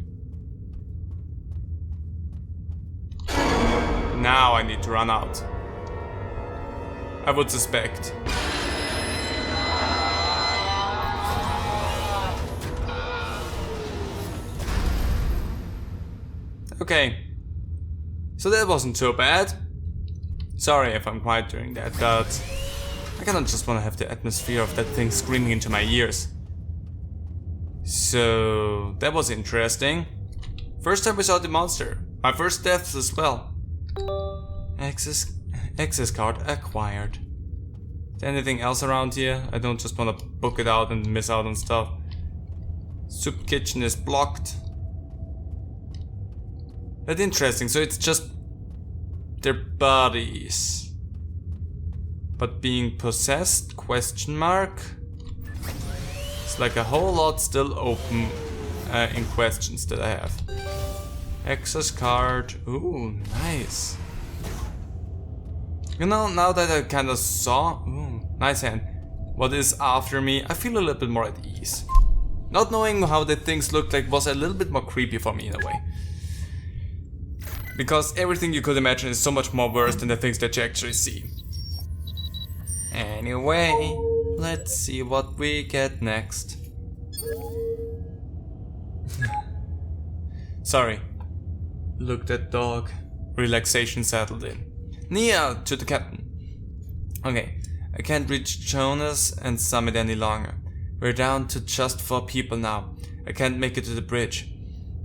Now I need to run out. I would suspect. Okay. So that wasn't so bad. Sorry if I'm quiet during that, but I kinda just wanna have the atmosphere of that thing screaming into my ears. So that was interesting. First time we saw the monster. My first deaths as well. Access card acquired. Is there anything else around here? I don't just wanna book it out and miss out on stuff. Soup kitchen is blocked. That's interesting, so it's just their bodies. But being possessed, question mark? It's like a whole lot still open in questions that I have. Access card. Ooh, nice. You know, now that I kind of saw... Ooh, nice hand. What is after me, I feel a little bit more at ease. Not knowing how the things looked like was a little bit more creepy for me in a way. Because everything you could imagine is so much more worse than the things that you actually see. Anyway, let's see what we get next. Sorry. Look, that dog. Relaxation settled in. Nia, to the captain. Okay, I can't reach Jonas and Summit any longer. We're down to just 4 people now. I can't make it to the bridge.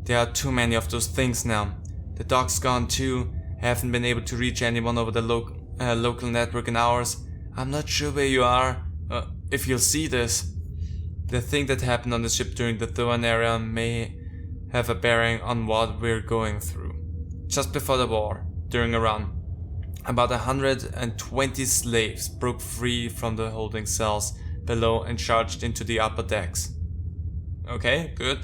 There are too many of those things now. The dog's gone too. I haven't been able to reach anyone over the local network in hours. I'm not sure where you are. If you'll see this. The thing that happened on the ship during the Thoan era may have a bearing on what we're going through. Just before the war, during a run, about 120 slaves broke free from the holding cells below and charged into the upper decks. Okay, good.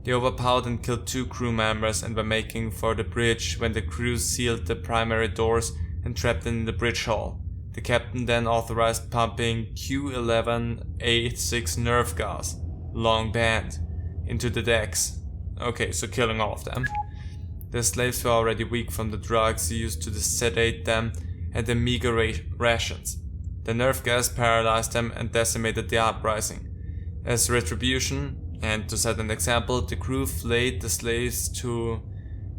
They overpowered and killed 2 crew members and were making for the bridge when the crew sealed the primary doors and trapped them in the bridge hall. The captain then authorized pumping Q11A6 nerve gas, long band, into the decks. Okay, so killing all of them. The slaves were already weak from the drugs used to sedate them and the meager rations. The nerve gas paralyzed them and decimated the uprising. As retribution, and to set an example, the crew flayed the slaves to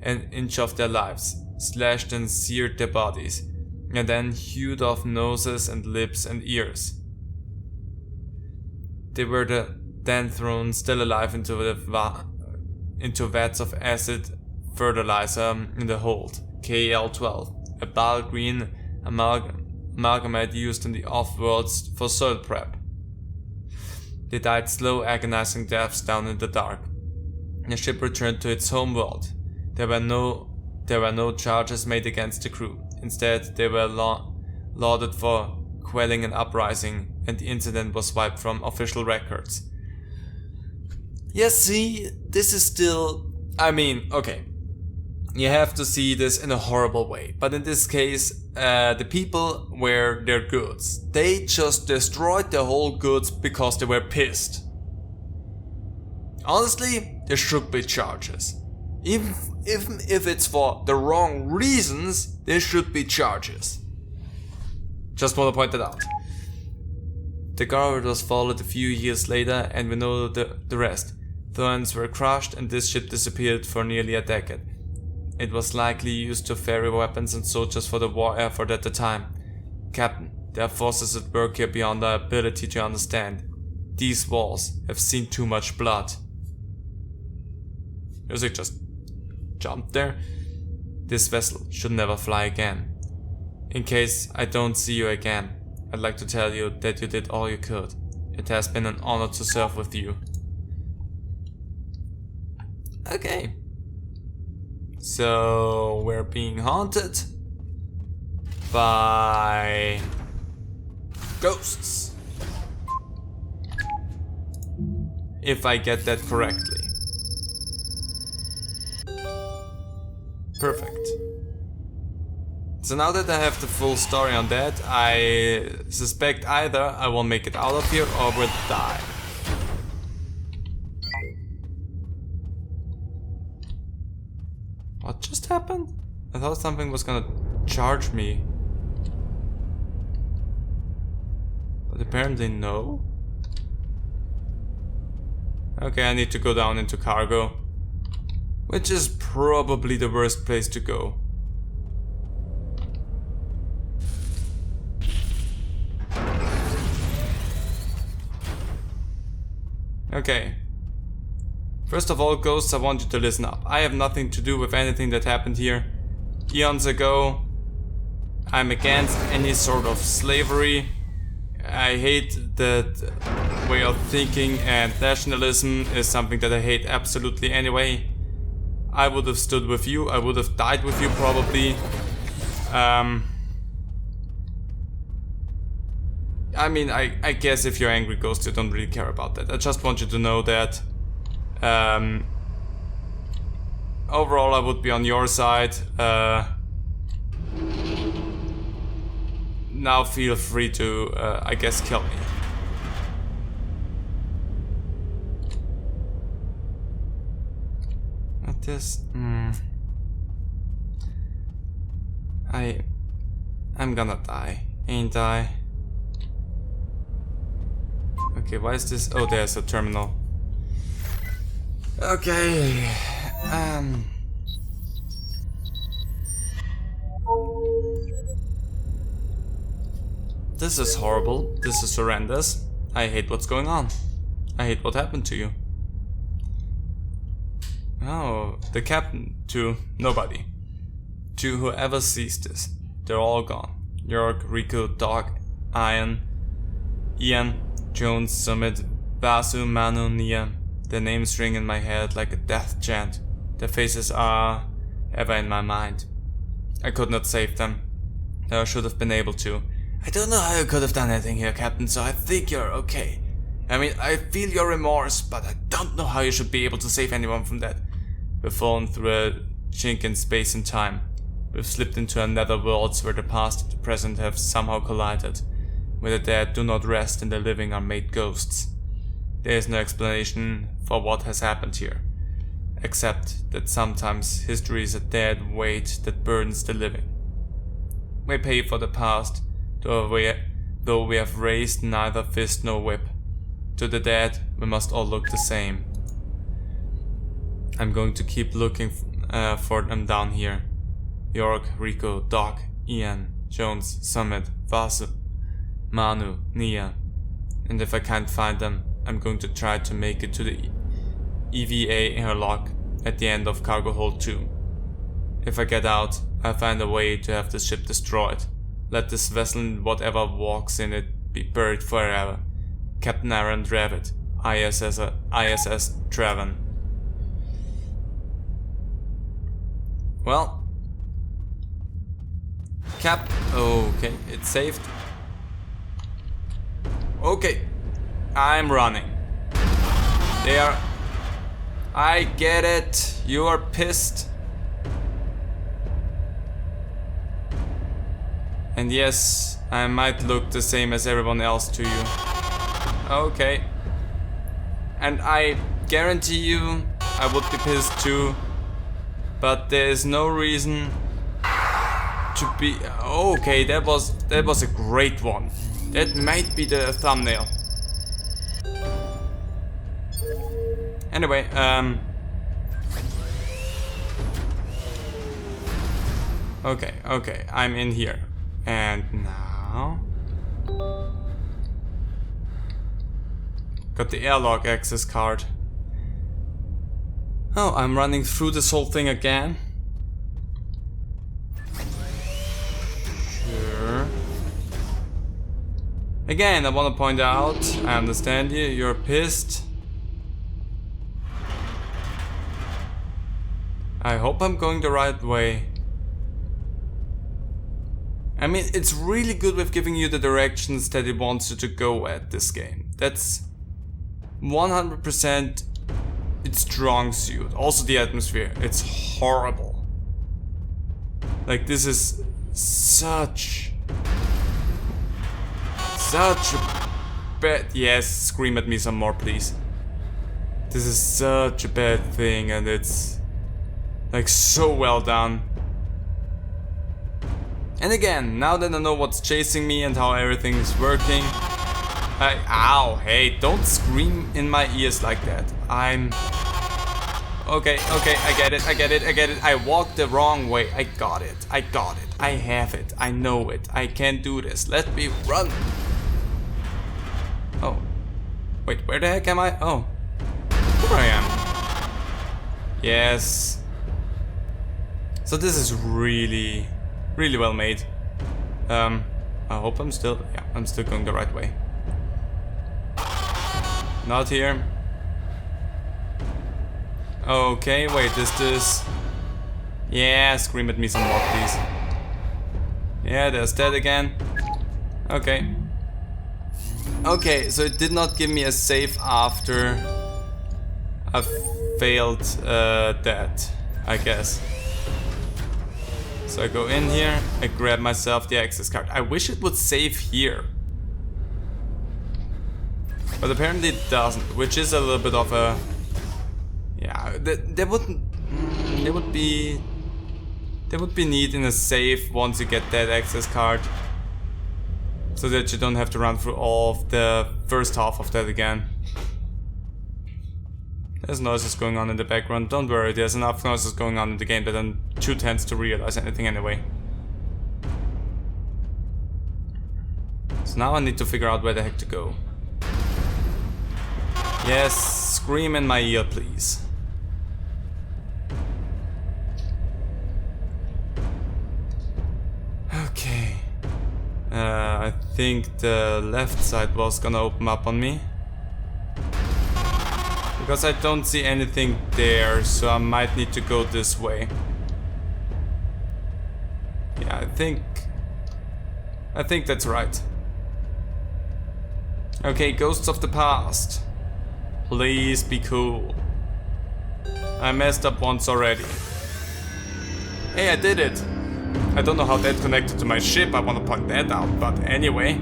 an inch of their lives, slashed and seared their bodies, and then hewed off noses and lips and ears. They were then thrown still alive into vats of acid fertilizer in the hold, KL-12, a bile green amalgamate used in the off-worlds for soil prep. They died slow, agonizing deaths down in the dark. The ship returned to its home world. There were no charges made against the crew. Instead, they were lauded for quelling an uprising, and the incident was wiped from official records. Yes, see, this is still... I mean, okay. You have to see this in a horrible way, but in this case, the people were their goods. They just destroyed their whole goods because they were pissed. Honestly, there should be charges. Even if it's for the wrong reasons, there should be charges. Just want to point that out. The Garwood was followed a few years later, and we know the rest. Thoans were crushed and this ship disappeared for nearly a decade. It was likely used to ferry weapons and soldiers for the war effort at the time. Captain, there are forces at work here beyond our ability to understand. These walls have seen too much blood. Music just jumped there. This vessel should never fly again. In case I don't see you again, I'd like to tell you that you did all you could. It has been an honor to serve with you. Okay. So we're being haunted by ghosts. If I get that correctly. Perfect. So now that I have the full story on that, I suspect either I will make it out of here or will die. What just happened? I thought something was gonna charge me. But apparently no. Okay, I need to go down into cargo. Which is probably the worst place to go. Okay. First of all, ghosts, I want you to listen up. I have nothing to do with anything that happened here. Eons ago, I'm against any sort of slavery. I hate that way of thinking, and nationalism is something that I hate absolutely anyway. I would have stood with you, I would have died with you probably. I mean, I guess if you're angry ghost, you don't really care about that. I just want you to know that overall I would be on your side. Now feel free to, I guess, kill me. What this? I'm gonna die, ain't I? Okay, why is this? Oh, there's a terminal. Okay, this is horrible. This is horrendous. I hate what's going on. I hate what happened to you. Oh, the captain. To nobody. To whoever sees this. They're all gone. York, Rico, Doc, Ian, Jones, Summit, Vasu, Manu, Nia. Their names ring in my head like a death chant. Their faces are ever in my mind. I could not save them. Though I should have been able to. I don't know how you could have done anything here, Captain, so I think you're okay. I mean, I feel your remorse, but I don't know how you should be able to save anyone from that. We've fallen through a chink in space and time. We've slipped into another worlds where the past and the present have somehow collided. Where the dead do not rest and the living are made ghosts. There is no explanation for what has happened here, except that sometimes history is a dead weight that burdens the living. We pay for the past, though we have raised neither fist nor whip. To the dead, we must all look the same. I'm going to keep looking for them down here. York, Rico, Doc, Ian, Jones, Summit, Vasu, Manu, Nia. And if I can't find them, I'm going to try to make it to the EVA airlock at the end of cargo hold 2. If I get out, I'll find a way to have the ship destroyed. Let this vessel and whatever walks in it be buried forever. Captain Aaron Dravitt, ISS Traven. Well, okay, it's saved. Okay, I'm running. I get it, you are pissed. And yes, I might look the same as everyone else to you. Okay. And I guarantee you, I would be pissed too. But there is no reason to be... Okay, that was a great one. That might be the thumbnail. Anyway, Okay, I'm in here. And now... Got the airlock access card. Oh, I'm running through this whole thing again. Sure. Again, I want to point out, I understand you, you're pissed. I hope I'm going the right way. I mean, it's really good with giving you the directions that it wants you to go at this game. That's 100% its strong suit. Also the atmosphere, it's horrible. Like, this is such a bad... Yes, scream at me some more, please. This is such a bad thing, and it's like so well done. And again, now that I know what's chasing me and how everything is working, ow, hey, don't scream in my ears like that. Okay, I get it. I walked the wrong way. I got it. I have it. I know it. I can do this. Let me run. Oh. Wait, where the heck am I? Oh. Here I am. Yes. So this is really well made. I hope I'm still going the right way. Not here. Okay, wait, is this... Yeah, scream at me some more, please. Yeah, there's that again. Okay. Okay, so it did not give me a save after I failed that. I guess. So I go in here, I grab myself the access card. I wish it would save here. But apparently it doesn't, which is a little bit of a... Yeah, there would be need in a save once you get that access card. So that you don't have to run through all of the first half of that again. There's noises going on in the background, don't worry, there's enough noises going on in the game that I'm too tense to realize anything anyway. So now I need to figure out where the heck to go. Yes, scream in my ear, please. Okay. I think the left side was gonna open up on me. Because I don't see anything there, so I might need to go this way. Yeah, I think that's right. Okay, ghosts of the past. Please be cool. I messed up once already. Hey, I did it! I don't know how that connected to my ship, I want to point that out, but anyway.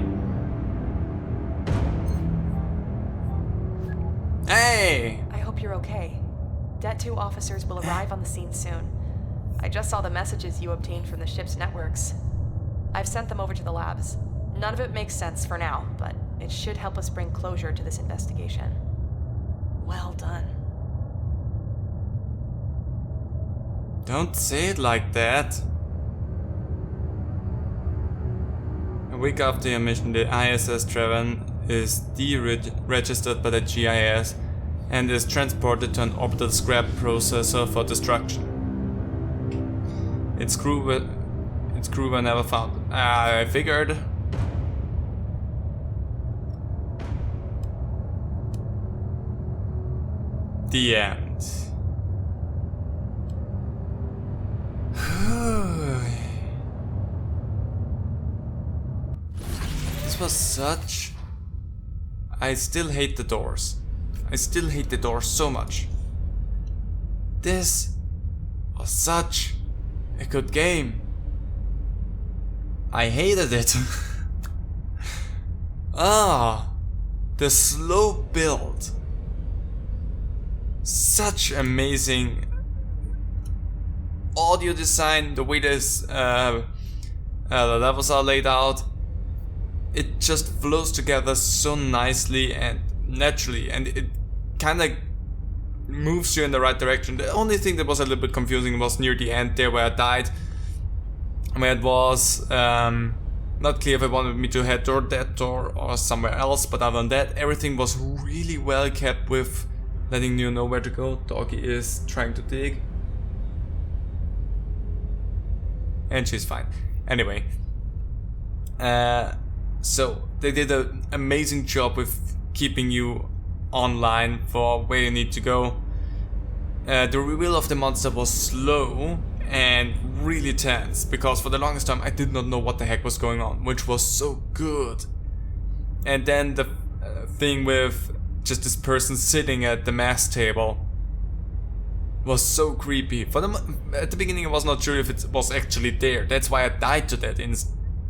Hey! I hope you're okay. Det 2 officers will arrive on the scene soon. I just saw the messages you obtained from the ship's networks. I've sent them over to the labs. None of it makes sense for now, but it should help us bring closure to this investigation. Well done. Don't say it like that. A week after your mission, the ISS Treven is deregistered by the GIS and is transported to an orbital scrap processor for destruction. Its crew were never found. I figured. The end. This was such... I still hate the doors. I still hate the doors so much. This was such a good game. I hated it. The slow build. Such amazing audio design, the way the levels are laid out. It just flows together so nicely and naturally, and it kind of moves you in the right direction. The only thing that was a little bit confusing was near the end there where I died, where it was not clear if I wanted me to head toward that door or somewhere else, but other than that, everything was really well kept with letting you know where to go. Doggy is trying to dig. And she's fine. Anyway. So, they did an amazing job with keeping you online for where you need to go. The reveal of the monster was slow and really tense, because for the longest time I did not know what the heck was going on, which was so good. And then the thing with just this person sitting at the mast table was so creepy. At the beginning I was not sure if it was actually there. That's why I died to that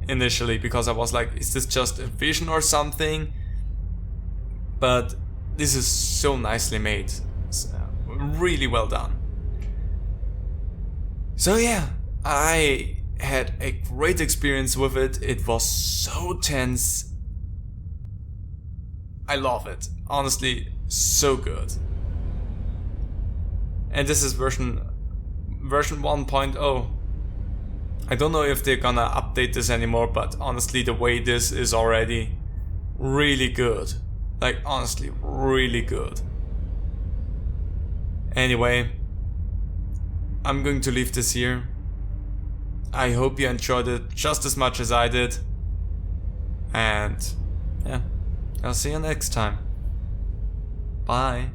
initially, because I was like, is this just a vision or something? But this is so nicely made. Really well done. So yeah, I had a great experience with it. It was so tense. I love it. Honestly, so good. And this is version 1.0. I don't know if they're gonna update this anymore, but honestly, the way this is already really good. Like, honestly, really good. Anyway, I'm going to leave this here. I hope you enjoyed it just as much as I did. And yeah, I'll see you next time. Bye.